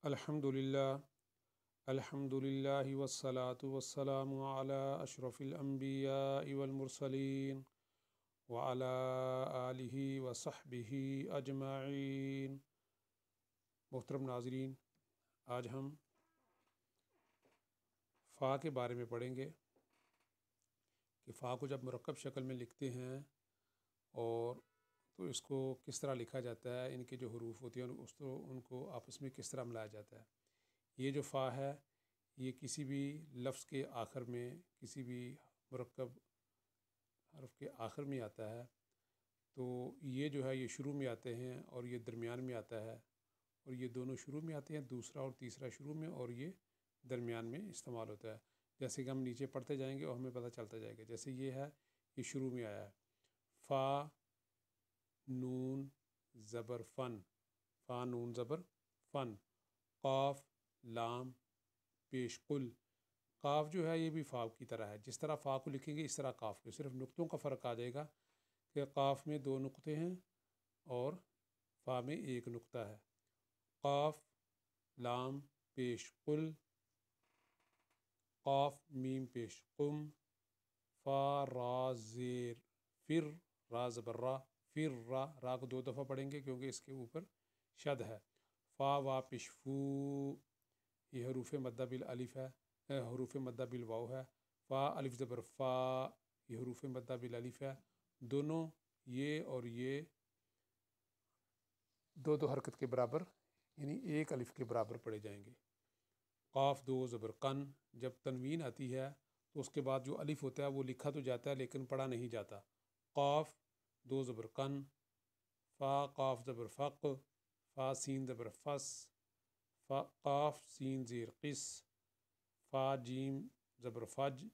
الحمدللہ والصلاة والسلام علی اشرف الانبیاء والمرسلین وعلی آلہ وصحبہ اجمعین۔ محترم ناظرین، آج ہم فا کے بارے میں پڑھیں گے کہ فا کو جب مرکب شکل میں لکھتے ہیں اور تو اس کو کس طرح لکھا جاتا ہے، ان کے جو حروف ہوتے ہیں ان کو آپس میں کس طرح ملایا جاتا ہے۔ یہ جو فا ہے یہ کسی بھی لفظ کے آخر میں، کسی بھی مرکب حرف کے آخر میں آتا ہے، تو یہ جو ہے یہ شروع میں آتے ہیں اور یہ درمیان میں آتا ہے، اور یہ دونوں شروع میں آتے ہیں، دوسرا اور تیسرا شروع میں اور یہ درمیان میں استعمال ہوتا ہے۔ جیسے کہ ہم نیچے پڑھتے جائیں گے اور ہمیں پتہ چلتا جائے گا۔ جیسے یہ ہے، یہ شروع میں آیا ہے فا نون زبر فن، فا نون زبر فن۔ قاف لام پیش قل، قاف جو ہے یہ بھی فا کی طرح ہے، جس طرح فا کو لکھیں گے اس طرح قاف کو، صرف نقطوں کا فرق آ جائے گا کہ قاف میں 2 نقطے ہیں اور فا میں 1 نقطہ ہے۔ قاف لام پیش قل، قاف میم پیش قم، فا را زیر فر، را زبر را، فر را، را کو 2 دفعہ پڑھیں گے کیونکہ اس کے اوپر شد ہے۔ فا وا پیش فو، یہ حروف مدہ بالالف ہے، حروف مدہ بالواو ہے۔ فا الف زبر فا، یہ حروف مدہ بالالف ہے۔ دونوں یہ اور یہ 2 حرکت کے برابر، یعنی 1 الف کے برابر پڑھے جائیں گے۔ قاف 2 زبر قن، جب تنوین آتی ہے تو اس کے بعد جو الف ہوتا ہے وہ لکھا تو جاتا ہے لیکن پڑھا نہیں جاتا۔ قاف 2 زبر قن، فا قاف زبر فق، فا سین زبر فس، فا قاف سین زیر قس، فا جیم زبر فج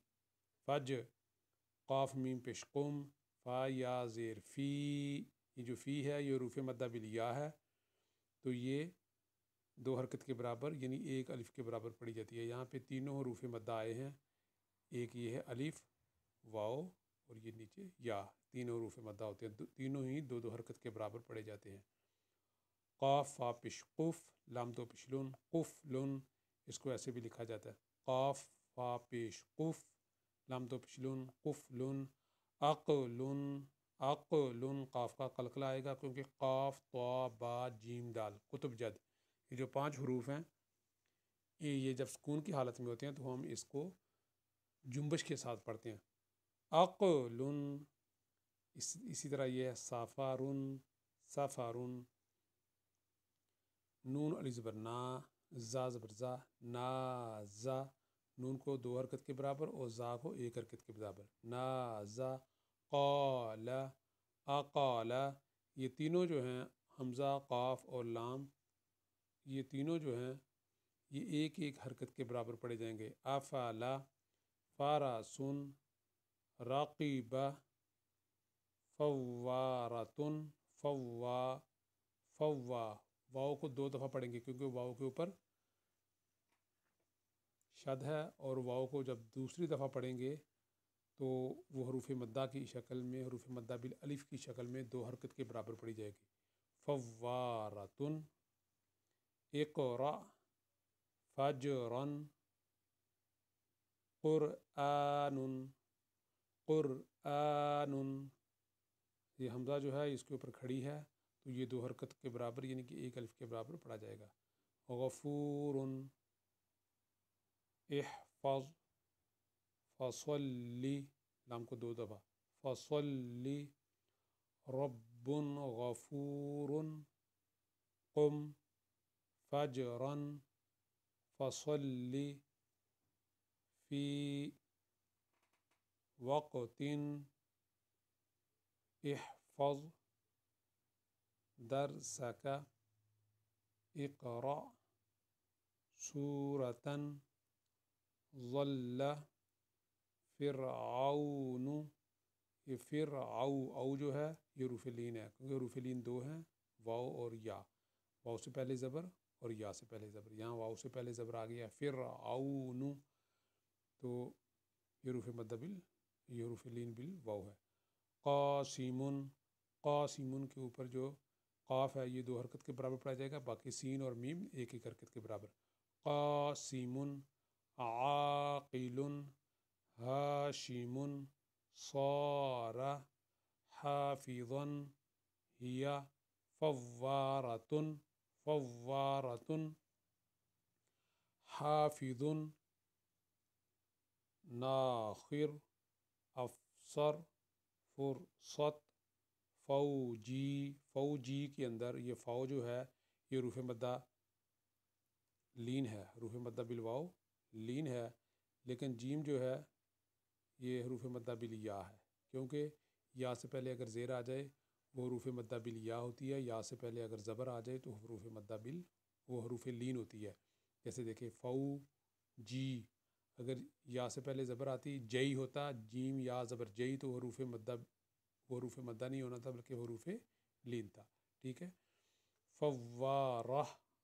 فج، قاف میم پیش قم، فا یا زیر فی، یہ جو فی ہے یہ حروف مدہ بالیا ہے، تو یہ 2 حرکت کے برابر یعنی 1 الف کے برابر پڑھی جاتی ہے۔ یہاں پہ تینوں حروف مدہ آئے ہیں، ایک یہ ہے الف، واو اور یہ نیچے یا، تینوں حروف مدہ ہوتے ہیں، تینوں ہی 2 حرکت کے برابر پڑھے جاتے ہیں۔ قاف فا پیش قف، لام 2 پیش لن، قف لن، اس کو ایسے بھی لکھا جاتا ہے، قاف فا پیش قف، لام 2 پیش لن، قف لن، عقلن، عقلن، قاف کا قلقلہ آئے گا کیونکہ قاف طا با جیم دال قطب جد، یہ جو 5 حروف ہیں یہ جب سکون کی حالت میں ہوتے ہیں تو ہم اس کو جنبش کے ساتھ پڑھتے ہیں۔ عقلن، اسی طرح یہ ہے سافارن، سافارن، نون علی زبر نا، زا زبر زا، نا زا، نون کو 2 حرکت کے برابر اور زا کو 1 حرکت کے برابر، نا زا، قال، اقال، یہ تینوں جو ہیں حمزہ قاف اور لام، یہ تینوں جو ہیں یہ 1 حرکت کے برابر پڑھے جائیں گے۔ افلا، فاراسن، راقیبہ، فوارتن، فوا، فوا، واؤ کو 2 دفعہ پڑھیں گے کیونکہ واؤ کے اوپر شد ہے، اور واؤ کو جب دوسری دفعہ پڑھیں گے تو وہ حروف مدہ کی شکل میں، حروف مدہ بالالف کی شکل میں 2 حرکت کے برابر پڑھی جائے گی۔ فوارتن، اقرأ، فجرن، قرآن، قرآن، یہ حمزہ جو ہے اس کے اوپر کھڑی ہے تو یہ 2 حرکت کے برابر یعنی کہ 1 الف کے برابر پڑھا جائے گا۔ غفور، احفظ، فصلی، لام کو 2 دفعہ، فصلی، رب غفور، قم، فجرن، فصلی، فی وقت، احفظ، درسک، اقرأ، سورة، ظل، فرعون، یہ او جو ہے یہ حروف لین ہے کیونکہ حروف لین 2 ہیں، واو اور یا، واو سے پہلے زبر اور یا سے پہلے زبر، یہاں واو سے پہلے زبر آ گیا فرعون، تو یہ حروف مدہ یہ حروف لین بال واو ہے۔ قاسمن، قاسمن کے اوپر جو قاف ہے یہ 2 حرکت کے برابر پڑھا جائے گا، باقی سین اور میم ایک حرکت کے برابر۔ قاسم، عاقل، ہاشم، صار، حافظا، ہی، فوارۃ، فوارۃ، حافظ، ناخر، افسر، فرصت، فوجی۔ فوجی کے اندر یہ فاؤ جو ہے یہ حروف مدہ لین ہے، حروف مدہ بالواؤ لین ہے، لیکن جیم جو ہے یہ حروف مدہ بالیا ہے، کیونکہ یا سے پہلے اگر زیر آ جائے وہ حروف مدہ بالیا ہوتی ہے، یا سے پہلے اگر زبر آ جائے تو حروف مدہ بال وہ حروف لین ہوتی ہے۔ جیسے دیکھیں فو جی، اگر یا سے پہلے زبر آتی جئی ہوتا، جیم یا زبر جئی، تو حروف مدہ وہ حروف مدہ نہیں ہونا تھا بلکہ حروف لین تھا، ٹھیک ہے۔ فوارہ،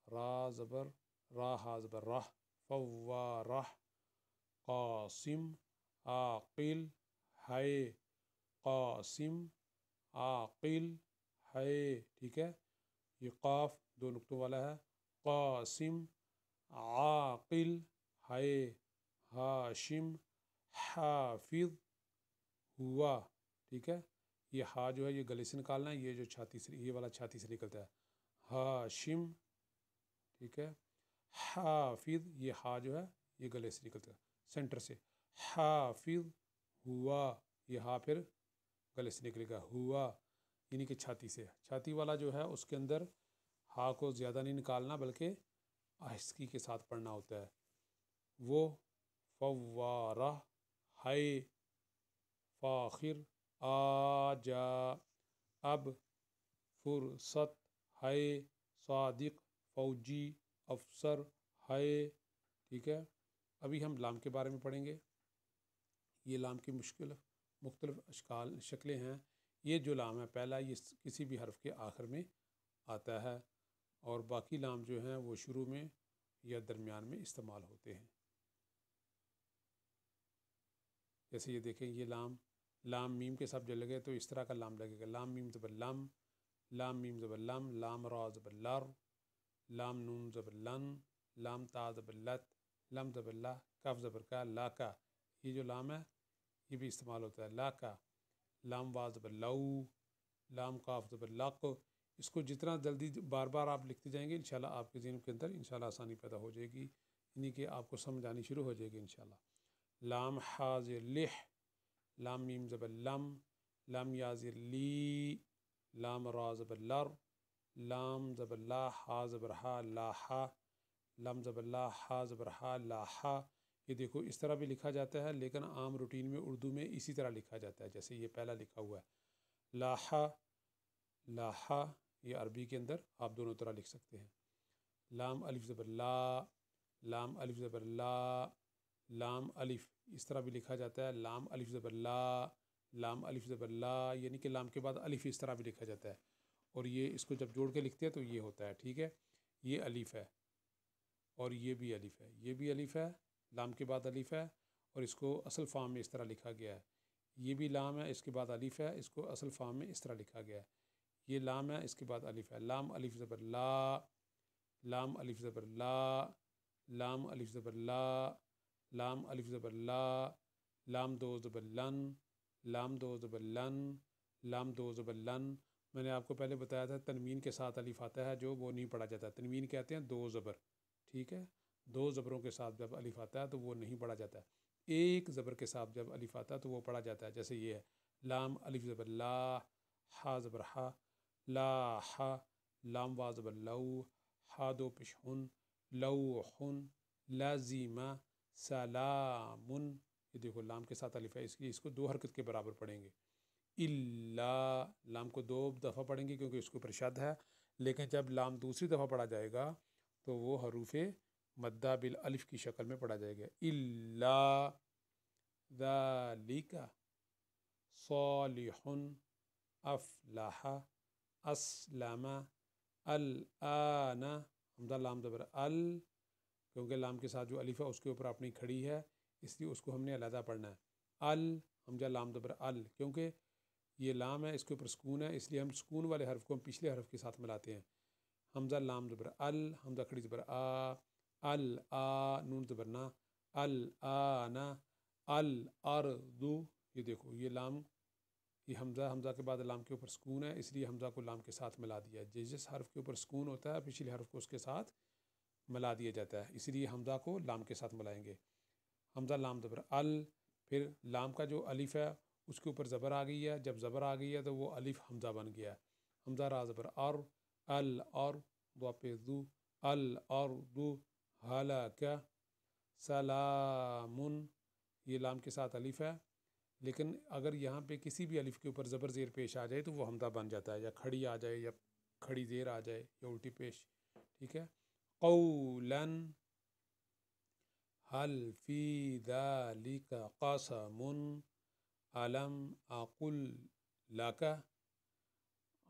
را زبر را ہا زبر راہ، فوارہ۔ قاسم، عاقل، ہے، قاسم، عاقل، ہے، ٹھیک ہے۔ یہ قاف 2 نقطوں والا ہے، قاسم، عاقل، ہے، ہاشم، حافظ، ہوا، ٹھیک ہے۔ یہ ہا جو ہے یہ گلے سے نکالنا ہے، یہ جو چھاتی سے یہ والا چھاتی سے نکلتا ہے، ہاشم، ٹھیک ہے۔ حافظ، یہ ہا جو ہے یہ گلے سے نکلتا ہے سینٹر سے، حافظ، ہوا، یہ ہا پھر گلے سے نکلے گا، ہوا، یعنی کہ چھاتی سے۔ چھاتی والا جو ہے اس کے اندر ہا کو زیادہ نہیں نکالنا بلکہ آہستگی کے ساتھ پڑھنا ہوتا ہے۔ وہ فوارہ، ہے، فاخر، آجا، اب، فرصت، ہے، صادق، فوجی، افسر، ہے، ٹھیک ہے۔ ابھی ہم لام کے بارے میں پڑھیں گے۔ یہ لام کی مختلف شکلیں ہیں۔ یہ جو لام ہے پہلا یہ کسی بھی حرف کے آخر میں آتا ہے، اور باقی لام جو ہیں وہ شروع میں یا درمیان میں استعمال ہوتے ہیں۔ جیسے یہ دیکھیں یہ لام میم کے ساتھ جو لگے تو اس طرح کا لام لگے گا، لام میم زبر لم، لام میم زبر لم، لام را زبر لر، لام نون زبر لن، لام تا زبر لت، لم زبر لا، کاف زبر کا، لا کا، یہ جو لام ہے یہ بھی استعمال ہوتا ہے، لا کا، لام وا زبر لو، لام قاف زبر لق۔ اس کو جتنا جلدی بار بار آپ لکھتے جائیں گے انشاءاللہ آپ کے ذہن کے اندر انشاءاللہ آسانی پیدا ہو جائے گی، یعنی کہ آپ کو سمجھ آنی شروع ہو جائے گی انشاءاللہ۔ لام حا زیر لح، لام میم زبر لم، لام یا زیر لی، لام را زبر لر، لام زبر لا، ہا زبر ہا، لا ہا، لام زبر لا، ہا زبر ہا، لا ہا۔ یہ دیکھو اس طرح بھی لکھا جاتا ہے، لیکن عام روٹین میں اردو میں اسی طرح لکھا جاتا ہے جیسے یہ پہلا لکھا ہوا ہے، لاحا، لاحا۔ یہ عربی کے اندر آپ دونوں طرح لکھ سکتے ہیں۔ لام الف زبر لا، لام الف زبر لا، لام الف، اس طرح بھی لکھا جاتا ہے، لام الف زبر لا، لام الف زبر لا، یعنی کہ لام کے بعد الف اس طرح بھی لکھا جاتا ہے، اور یہ اس کو جب جوڑ کے لکھتے ہیں تو یہ ہوتا ہے، ٹھیک ہے۔ یہ الف ہے اور یہ بھی الف ہے، یہ بھی الف ہے، لام کے بعد الف ہے، اور اس کو اصل فارم میں اس طرح لکھا گیا ہے۔ یہ بھی لام ہے، اس کے بعد الف ہے، اس کو اصل فارم میں اس طرح لکھا گیا ہے۔ یہ لام ہے، اس کے بعد الف ہے، لام الف زبر لا، لام الف زبر لا، لام الف زبر لا، لام الف زبر لا، لام 2 زبر لن، لام 2 زبر لن، لام 2 زبر لن۔ میں نے آپ کو پہلے بتایا تھا تنوین کے ساتھ الف آتا ہے جو وہ نہیں پڑھا جاتا، تنوین کہتے ہیں 2 زبر، ٹھیک ہے۔ 2 زبروں کے ساتھ جب الف آتا ہے تو وہ نہیں پڑھا جاتا ہے، ایک زبر کے ساتھ جب الف آتا ہے تو وہ پڑھا جاتا ہے، جیسے یہ ہے لام الف زبر لا، ہا زبر ہا، لا ہا، لام وا زبر لو، ہا 2 پیش ہن، لو ہن، لازیمہ، سلامن۔ یہ دیکھو لام کے ساتھ الف ہے، اس کو 2 حرکت کے برابر پڑھیں گے۔ الا، لام کو 2 دفعہ پڑھیں گے کیونکہ اس کے اوپر شد ہے، لیکن جب لام دوسری دفعہ پڑھا جائے گا تو وہ حروف مدہ بالالف کی شکل میں پڑھا جائے گا۔ الا ذالک، صالح، افلح، اسلم، الآن، حمزہ لام زبر ال، کیونکہ لام کے ساتھ جو الف ہے اس کے اوپر اپنی کھڑی ہے، اس لیے اس کو ہم نے علیحدہ پڑھنا ہے۔ ال، حمزہ لام زبر ال، کیونکہ یہ لام ہے، اس کے اوپر سکون ہے، اس لیے ہم سکون والے حرف کو ہم پچھلے حرف کے ساتھ ملاتے ہیں. حمزہ لام زبر ال، حمزہ کھڑی زبر آ، ال آ، نون زبر نا، ال آنا، الارض. یہ دیکھو یہ لام، یہ حمزہ کے بعد لام کے اوپر سکون ہے، اس لیے حمزہ کو لام کے ساتھ ملا دیا ہے. جس حرف کے اوپر سکون ہوتا ہے پچھلے حرف کو اس کے ساتھ ملا دیا جاتا ہے، اسی لیے حمزہ کو لام کے ساتھ ملائیں گے. حمزہ لام زبر ال، پھر لام کا جو الف ہے اس کے اوپر زبر آ گئی ہے، جب زبر آ گئی ہے تو وہ الف حمزہ بن گیا ہے. حمزہ را زبر اور، الار دو پہ دو، الارض ہلاک، سلام. یہ لام کے ساتھ الف ہے، لیکن اگر یہاں پہ کسی بھی الف کے اوپر زبر زیر پیش آ جائے تو وہ حمزہ بن جاتا ہے، یا کھڑی آ جائے یا کھڑی زیر آ جائے یا الٹی پیش. ٹھیک ہے. قولا هل في ذلك قسم ألم أقل لك،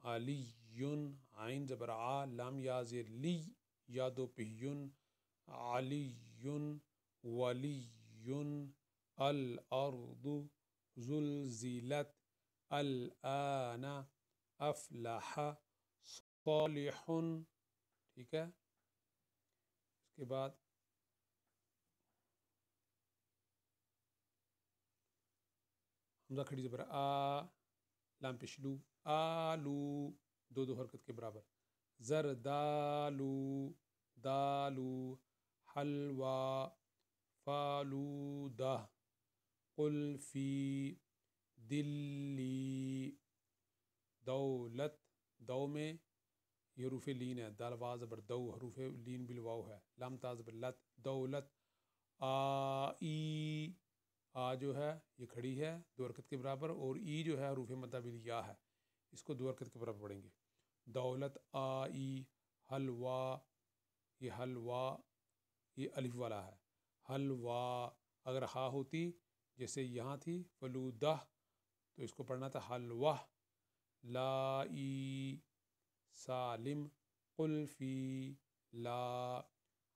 علی عین زبر آ، لام یا زیر لی، یا دو پہیون، علی ولی، الارض زلزلت، الآن افلح صالح. ٹھیک ہے. اس کے بعد حمزہ کھڑی زبر آ، لام پشلو، آلو دو دو حرکت کے برابر، زردالو، دالو، حلوہ، فالودہ، قلفی، دلی، دولت. دو میں یہ حروف لین ہے، دال وا زبر دو، حروف لین بالواو ہے، لام تا زبر لت، دولت. آئی، آ جو ہے یہ کھڑی ہے دو حرکت کے برابر، اور ای جو ہے حروف مدہ بالیا ہے، اس کو دو حرکت کے برابر پڑھیں گے. دولت آئی. حلوہ، یہ حلوہ یہ الف والا ہے، حلوہ. اگر ہا ہوتی جیسے یہاں تھی فلودہ تو اس کو پڑھنا تھا حلوہ. لائی، سالم، قلفی، لا،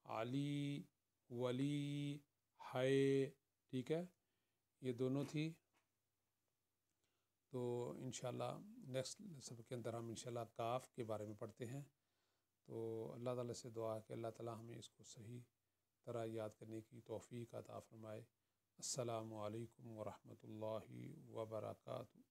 علی، ولی، ہے. ٹھیک ہے. یہ دونوں تھی. تو انشاءاللہ نیکسٹ سبق کے اندر ہم انشاءاللہ کاف کے بارے میں پڑھتے ہیں. تو اللہ تعالیٰ سے دعا ہے کہ اللہ تعالیٰ ہمیں اس کو صحیح طرح یاد کرنے کی توفیق عطا فرمائے. السلام علیکم ورحمۃ اللہ وبرکاتہ.